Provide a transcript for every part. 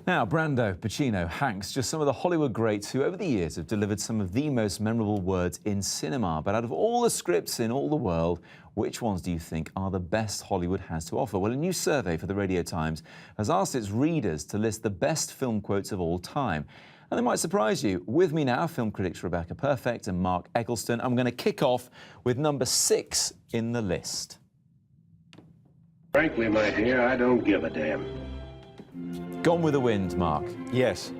Now, Brando, Pacino, Hanks, just some of the Hollywood greats who over the years have delivered some of the most memorable words in cinema. But out of all the scripts in all the world, which ones do you think are the best Hollywood has to offer? Well, a new survey for the Radio Times has asked its readers to list the best film quotes of all time. And they might surprise you. With me now, film critics Rebecca Perfect and Mark Eccleston. I'm going to kick off with number 6 in the list. Frankly, my dear, I don't give a damn. Gone with the Wind, Mark. Yes.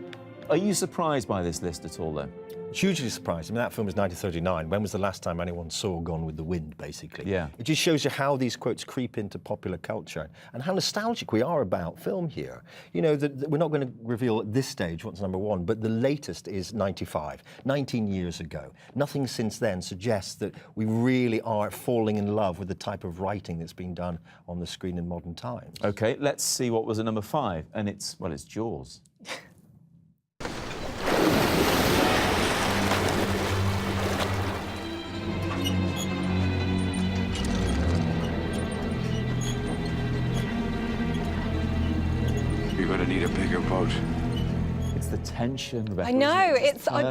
Are you surprised by this list at all, though? Hugely surprised. I mean, that film was 1939. When was the last time anyone saw Gone with the Wind, basically? Yeah. It just shows you how these quotes creep into popular culture and how nostalgic we are about film here. You know, we're not going to reveal at this stage what's number one, but the latest is 95, 19 years ago. Nothing since then suggests that we really are falling in love with the type of writing that's been done on the screen in modern times. OK, let's see what was at number 5. And it's Jaws. You're going to need a bigger boat. It's the tension, Rebecca. I know,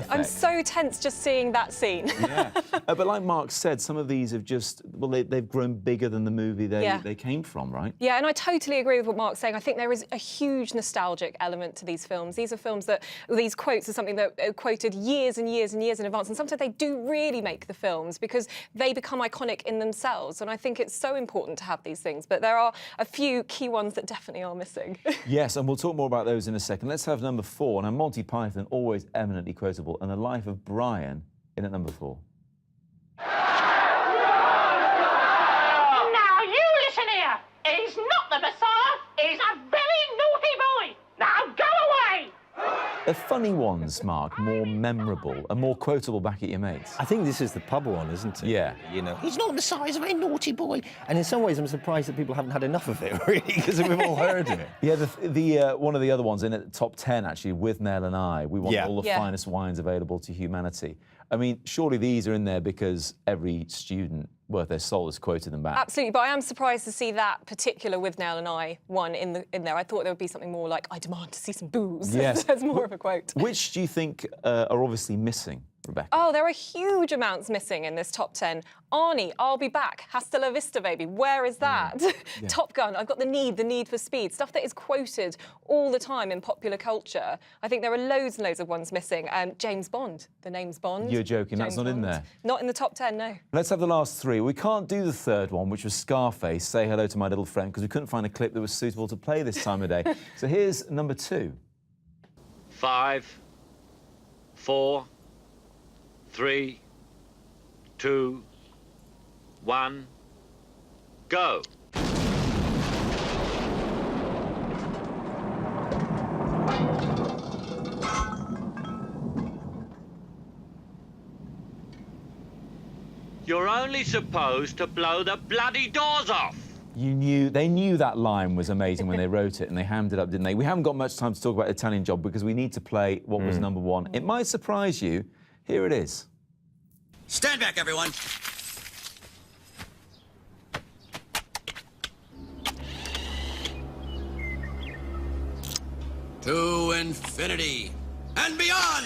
I'm so tense just seeing that scene. Yeah, but like Mark said, some of these have just, well, they've grown bigger than the movie they came from, right? Yeah, and I totally agree with what Mark's saying. I think there is a huge nostalgic element to these films. These are films that, these quotes are something that are quoted years and years and years in advance, and sometimes they do really make the films because they become iconic in themselves, and I think it's so important to have these things, but there are a few key ones that definitely are missing. Yes, and we'll talk more about those in a second. Let's have number 4. Now, Monty Python, always eminently quotable, and The Life of Brian in at number 4. Now, you listen here. He's not the Messiah. He's a very naughty boy. Now, go away. The funny ones, Mark, more memorable and more quotable back at your mates. I think this is the pub one, isn't it? Yeah. You know, he's not the size of a naughty boy. And in some ways, I'm surprised that people haven't had enough of it, really, because we've all heard it. Yeah, one of the other ones in at the top 10, actually, With Nell and I, we want all the Yeah. finest wines available to humanity. I mean, surely these are in there because every student worth their soul has quoted them back. Absolutely, but I am surprised to see that particular With Nell and I one in there. I thought there would be something more like, I demand to see some booze. Yes. There's more of a quote. Which do you think are obviously missing, Rebecca? Oh, there are huge amounts missing in this top 10. Arnie, I'll be back. Hasta la vista, baby. Where is that? Yeah. Top Gun, I've got the need for speed. Stuff that is quoted all the time in popular culture. I think there are loads and loads of ones missing. James Bond, the name's Bond. You're joking, James that's not in Bond. there? Not in the top 10, no. Let's have the last 3. We can't do the third one, which was Scarface, Say Hello to My Little Friend, because we couldn't find a clip that was suitable to play this time of day. So here's number 2. 5, 4, 3, 2, 1, go. You're only supposed to blow the bloody doors off. They knew that line was amazing when they wrote it, and they hammed it up, didn't they? We haven't got much time to talk about Italian Job because we need to play what was number 1. It might surprise you. Here it is. Stand back, everyone. To infinity and beyond.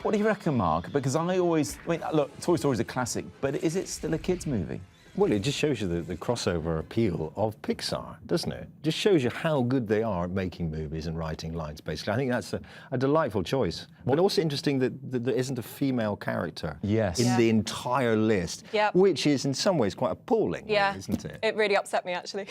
What do you reckon, Mark? Because I mean, look, Toy Story is a classic, but is it still a kids' movie? Well, it just shows you the crossover appeal of Pixar, doesn't it? Just shows you how good they are at making movies and writing lines, basically. I think that's a delightful choice. But also interesting that there isn't a female character in the entire list, which is in some ways quite appalling, isn't it? It really upset me, actually.